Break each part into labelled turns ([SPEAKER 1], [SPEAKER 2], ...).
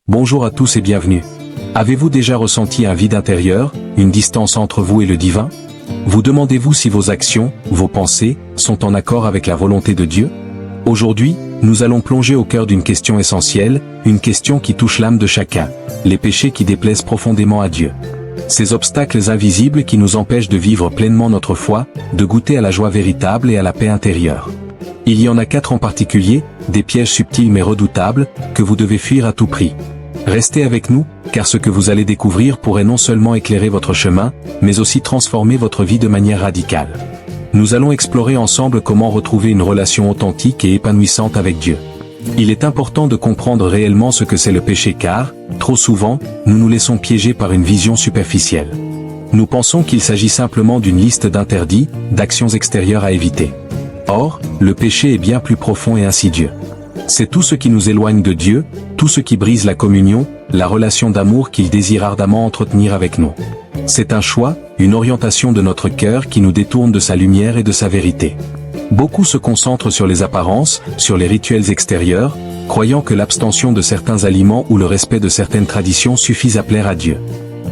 [SPEAKER 1] Bonjour à tous et bienvenue. Avez-vous déjà ressenti un vide intérieur, une distance entre vous et le divin? Vous demandez-vous si vos actions, vos pensées, sont en accord avec la volonté de Dieu? Aujourd'hui, nous allons plonger au cœur d'une question essentielle, une question qui touche l'âme de chacun, les péchés qui déplaisent profondément à Dieu. Ces obstacles invisibles qui nous empêchent de vivre pleinement notre foi, de goûter à la joie véritable et à la paix intérieure. Il y en a 4 en particulier, des pièges subtils mais redoutables, que vous devez fuir à tout prix. Restez avec nous, car ce que vous allez découvrir pourrait non seulement éclairer votre chemin, mais aussi transformer votre vie de manière radicale. Nous allons explorer ensemble comment retrouver une relation authentique et épanouissante avec Dieu. Il est important de comprendre réellement ce que c'est le péché car, trop souvent, nous nous laissons piéger par une vision superficielle. Nous pensons qu'il s'agit simplement d'une liste d'interdits, d'actions extérieures à éviter. Or, le péché est bien plus profond et insidieux. C'est tout ce qui nous éloigne de Dieu, tout ce qui brise la communion, la relation d'amour qu'il désire ardemment entretenir avec nous. C'est un choix, une orientation de notre cœur qui nous détourne de sa lumière et de sa vérité. Beaucoup se concentrent sur les apparences, sur les rituels extérieurs, croyant que l'abstention de certains aliments ou le respect de certaines traditions suffisent à plaire à Dieu.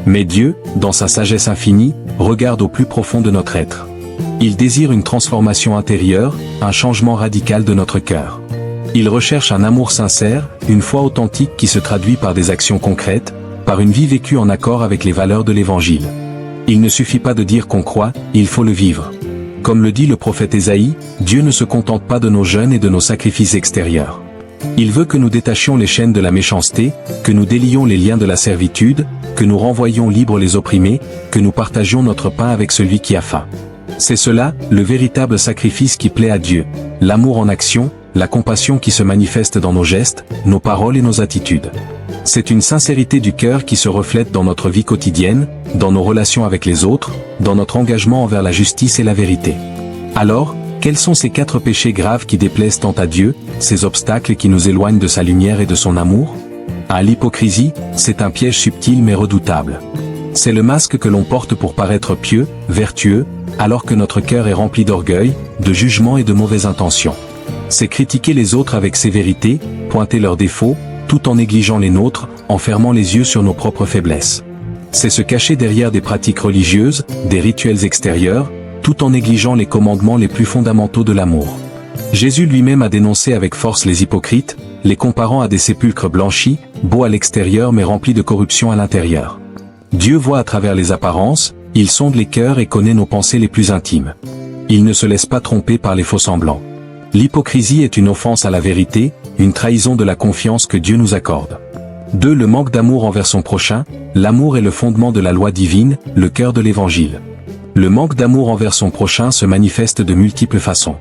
[SPEAKER 1] Mais Dieu, dans sa sagesse infinie, regarde au plus profond de notre être. Il désire une transformation intérieure, un changement radical de notre cœur. Il recherche un amour sincère, une foi authentique qui se traduit par des actions concrètes, par une vie vécue en accord avec les valeurs de l'Évangile. Il ne suffit pas de dire qu'on croit, il faut le vivre. Comme le dit le prophète Ésaïe, Dieu ne se contente pas de nos jeûnes et de nos sacrifices extérieurs. Il veut que nous détachions les chaînes de la méchanceté, que nous délions les liens de la servitude, que nous renvoyions libres les opprimés, que nous partagions notre pain avec celui qui a faim. C'est cela, le véritable sacrifice qui plaît à Dieu, l'amour en action, la compassion qui se manifeste dans nos gestes, nos paroles et nos attitudes. C'est une sincérité du cœur qui se reflète dans notre vie quotidienne, dans nos relations avec les autres, dans notre engagement envers la justice et la vérité. Alors, quels sont ces 4 péchés graves qui déplaisent tant à Dieu, ces obstacles qui nous éloignent de sa lumière et de son amour? L'hypocrisie, c'est un piège subtil mais redoutable. C'est le masque que l'on porte pour paraître pieux, vertueux, alors que notre cœur est rempli d'orgueil, de jugement et de mauvaises intentions. C'est critiquer les autres avec sévérité, pointer leurs défauts, tout en négligeant les nôtres, en fermant les yeux sur nos propres faiblesses. C'est se cacher derrière des pratiques religieuses, des rituels extérieurs, tout en négligeant les commandements les plus fondamentaux de l'amour. Jésus lui-même a dénoncé avec force les hypocrites, les comparant à des sépulcres blanchis, beaux à l'extérieur mais remplis de corruption à l'intérieur. Dieu voit à travers les apparences, il sonde les cœurs et connaît nos pensées les plus intimes. Il ne se laisse pas tromper par les faux-semblants. L'hypocrisie est une offense à la vérité, une trahison de la confiance que Dieu nous accorde. 2. Le manque d'amour envers son prochain, l'amour est le fondement de la loi divine, le cœur de l'Évangile. Le manque d'amour envers son prochain se manifeste de multiples façons.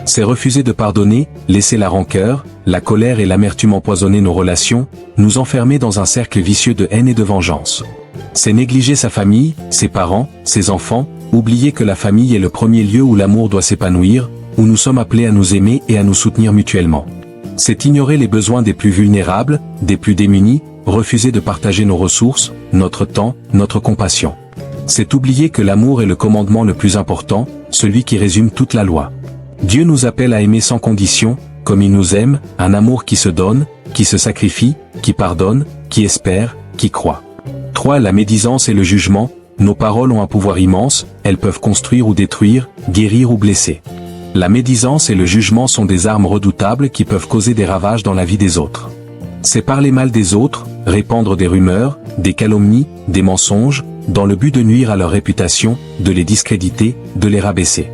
[SPEAKER 1] C'est refuser de pardonner, laisser la rancœur, la colère et l'amertume empoisonner nos relations, nous enfermer dans un cercle vicieux de haine et de vengeance. C'est négliger sa famille, ses parents, ses enfants, oublier que la famille est le premier lieu où l'amour doit s'épanouir, où nous sommes appelés à nous aimer et à nous soutenir mutuellement. C'est ignorer les besoins des plus vulnérables, des plus démunis, refuser de partager nos ressources, notre temps, notre compassion. C'est oublier que l'amour est le commandement le plus important, celui qui résume toute la loi. Dieu nous appelle à aimer sans condition, comme il nous aime, un amour qui se donne, qui se sacrifie, qui pardonne, qui espère, qui croit. 3. La médisance et le jugement, nos paroles ont un pouvoir immense, elles peuvent construire ou détruire, guérir ou blesser. La médisance et le jugement sont des armes redoutables qui peuvent causer des ravages dans la vie des autres. C'est parler mal des autres, répandre des rumeurs, des calomnies, des mensonges, dans le but de nuire à leur réputation, de les discréditer, de les rabaisser.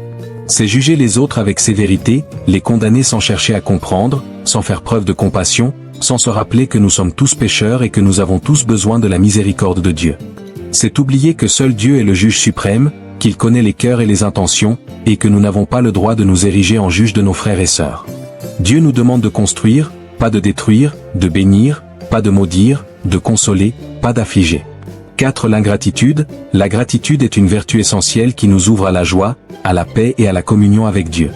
[SPEAKER 1] C'est juger les autres avec sévérité, les condamner sans chercher à comprendre, sans faire preuve de compassion, sans se rappeler que nous sommes tous pécheurs et que nous avons tous besoin de la miséricorde de Dieu. C'est oublier que seul Dieu est le juge suprême, qu'il connaît les cœurs et les intentions, et que nous n'avons pas le droit de nous ériger en juge de nos frères et sœurs. Dieu nous demande de construire, pas de détruire, de bénir, pas de maudire, de consoler, pas d'affliger. 4. L'ingratitude. La gratitude est une vertu essentielle qui nous ouvre à la joie, à la paix et à la communion avec Dieu.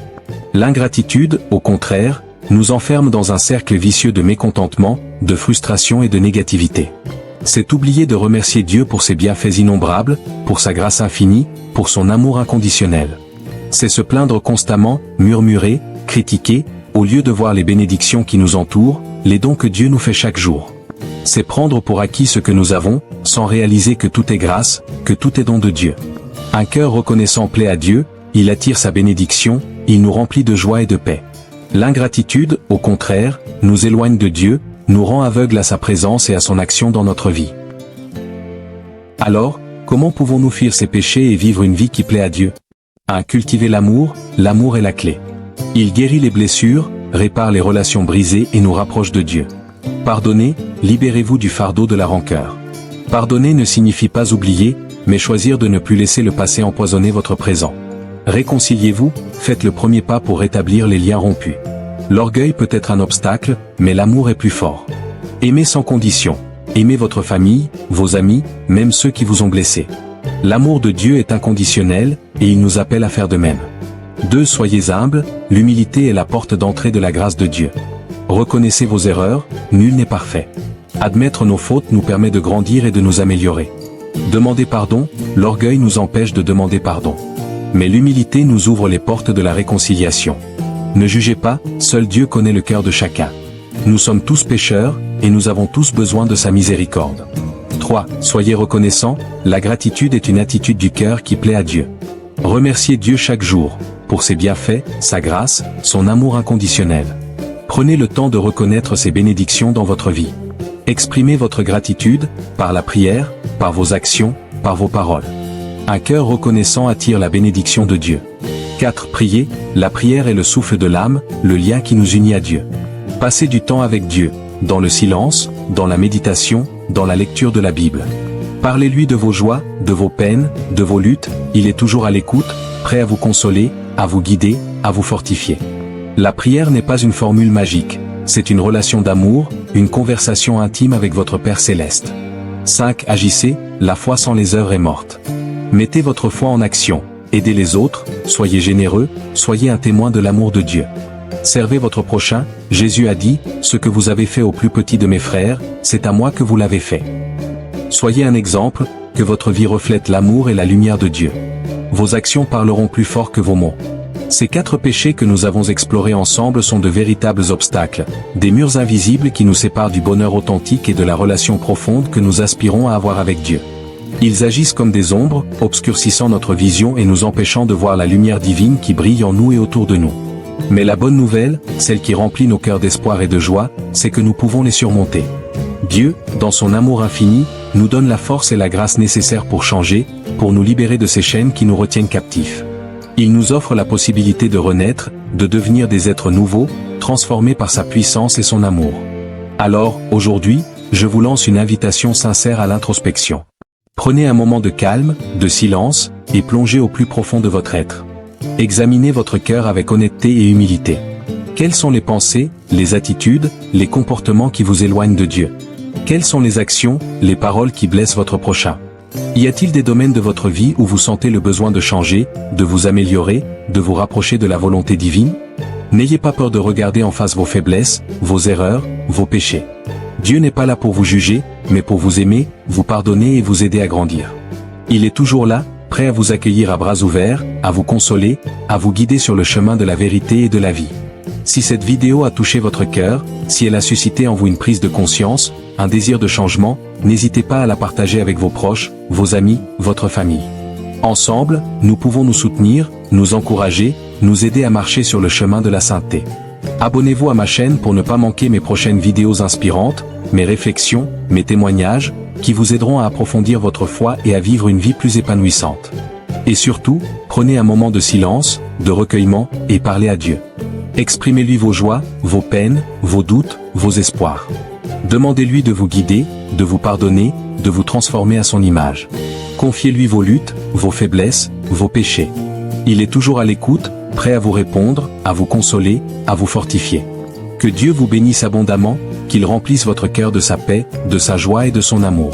[SPEAKER 1] L'ingratitude, au contraire, nous enferme dans un cercle vicieux de mécontentement, de frustration et de négativité. C'est oublier de remercier Dieu pour ses bienfaits innombrables, pour sa grâce infinie, pour son amour inconditionnel. C'est se plaindre constamment, murmurer, critiquer, au lieu de voir les bénédictions qui nous entourent, les dons que Dieu nous fait chaque jour. C'est prendre pour acquis ce que nous avons, sans réaliser que tout est grâce, que tout est don de Dieu. Un cœur reconnaissant plaît à Dieu, il attire sa bénédiction, il nous remplit de joie et de paix. L'ingratitude, au contraire, nous éloigne de Dieu, nous rend aveugles à sa présence et à son action dans notre vie. Alors, comment pouvons-nous fuir ces péchés et vivre une vie qui plaît à Dieu? 1. Cultiver l'amour est la clé. Il guérit les blessures, répare les relations brisées et nous rapproche de Dieu. Pardonnez, libérez-vous du fardeau de la rancœur. Pardonner ne signifie pas oublier, mais choisir de ne plus laisser le passé empoisonner votre présent. Réconciliez-vous, faites le premier pas pour rétablir les liens rompus. L'orgueil peut être un obstacle, mais l'amour est plus fort. Aimez sans condition. Aimez votre famille, vos amis, même ceux qui vous ont blessé. L'amour de Dieu est inconditionnel, et il nous appelle à faire de même. 2. Soyez humbles, l'humilité est la porte d'entrée de la grâce de Dieu. Reconnaissez vos erreurs, nul n'est parfait. Admettre nos fautes nous permet de grandir et de nous améliorer. Demandez pardon, l'orgueil nous empêche de demander pardon. Mais l'humilité nous ouvre les portes de la réconciliation. Ne jugez pas, seul Dieu connaît le cœur de chacun. Nous sommes tous pécheurs, et nous avons tous besoin de sa miséricorde. 3. Soyez reconnaissants, la gratitude est une attitude du cœur qui plaît à Dieu. Remerciez Dieu chaque jour, pour ses bienfaits, sa grâce, son amour inconditionnel. Prenez le temps de reconnaître ses bénédictions dans votre vie. Exprimez votre gratitude, par la prière, par vos actions, par vos paroles. Un cœur reconnaissant attire la bénédiction de Dieu. 4. Priez, la prière est le souffle de l'âme, le lien qui nous unit à Dieu. Passez du temps avec Dieu, dans le silence, dans la méditation, dans la lecture de la Bible. Parlez-lui de vos joies, de vos peines, de vos luttes, il est toujours à l'écoute, prêt à vous consoler, à vous guider, à vous fortifier. La prière n'est pas une formule magique, c'est une relation d'amour, une conversation intime avec votre Père Céleste. 5. Agissez, la foi sans les œuvres est morte. Mettez votre foi en action, aidez les autres, soyez généreux, soyez un témoin de l'amour de Dieu. Servez votre prochain, Jésus a dit, ce que vous avez fait au plus petit de mes frères, c'est à moi que vous l'avez fait. Soyez un exemple, que votre vie reflète l'amour et la lumière de Dieu. Vos actions parleront plus fort que vos mots. Ces 4 péchés que nous avons explorés ensemble sont de véritables obstacles, des murs invisibles qui nous séparent du bonheur authentique et de la relation profonde que nous aspirons à avoir avec Dieu. Ils agissent comme des ombres, obscurcissant notre vision et nous empêchant de voir la lumière divine qui brille en nous et autour de nous. Mais la bonne nouvelle, celle qui remplit nos cœurs d'espoir et de joie, c'est que nous pouvons les surmonter. Dieu, dans son amour infini, nous donne la force et la grâce nécessaires pour changer, pour nous libérer de ces chaînes qui nous retiennent captifs. Il nous offre la possibilité de renaître, de devenir des êtres nouveaux, transformés par sa puissance et son amour. Alors, aujourd'hui, je vous lance une invitation sincère à l'introspection. Prenez un moment de calme, de silence, et plongez au plus profond de votre être. Examinez votre cœur avec honnêteté et humilité. Quelles sont les pensées, les attitudes, les comportements qui vous éloignent de Dieu? Quelles sont les actions, les paroles qui blessent votre prochain? Y a-t-il des domaines de votre vie où vous sentez le besoin de changer, de vous améliorer, de vous rapprocher de la volonté divine? N'ayez pas peur de regarder en face vos faiblesses, vos erreurs, vos péchés. Dieu n'est pas là pour vous juger, mais pour vous aimer, vous pardonner et vous aider à grandir. Il est toujours là, prêt à vous accueillir à bras ouverts, à vous consoler, à vous guider sur le chemin de la vérité et de la vie. Si cette vidéo a touché votre cœur, si elle a suscité en vous une prise de conscience, un désir de changement, n'hésitez pas à la partager avec vos proches, vos amis, votre famille. Ensemble, nous pouvons nous soutenir, nous encourager, nous aider à marcher sur le chemin de la sainteté. Abonnez-vous à ma chaîne pour ne pas manquer mes prochaines vidéos inspirantes, mes réflexions, mes témoignages, qui vous aideront à approfondir votre foi et à vivre une vie plus épanouissante. Et surtout, prenez un moment de silence, de recueillement, et parlez à Dieu. Exprimez-lui vos joies, vos peines, vos doutes, vos espoirs. Demandez-lui de vous guider, de vous pardonner, de vous transformer à son image. Confiez-lui vos luttes, vos faiblesses, vos péchés. Il est toujours à l'écoute, prêt à vous répondre, à vous consoler, à vous fortifier. Que Dieu vous bénisse abondamment, qu'il remplisse votre cœur de sa paix, de sa joie et de son amour.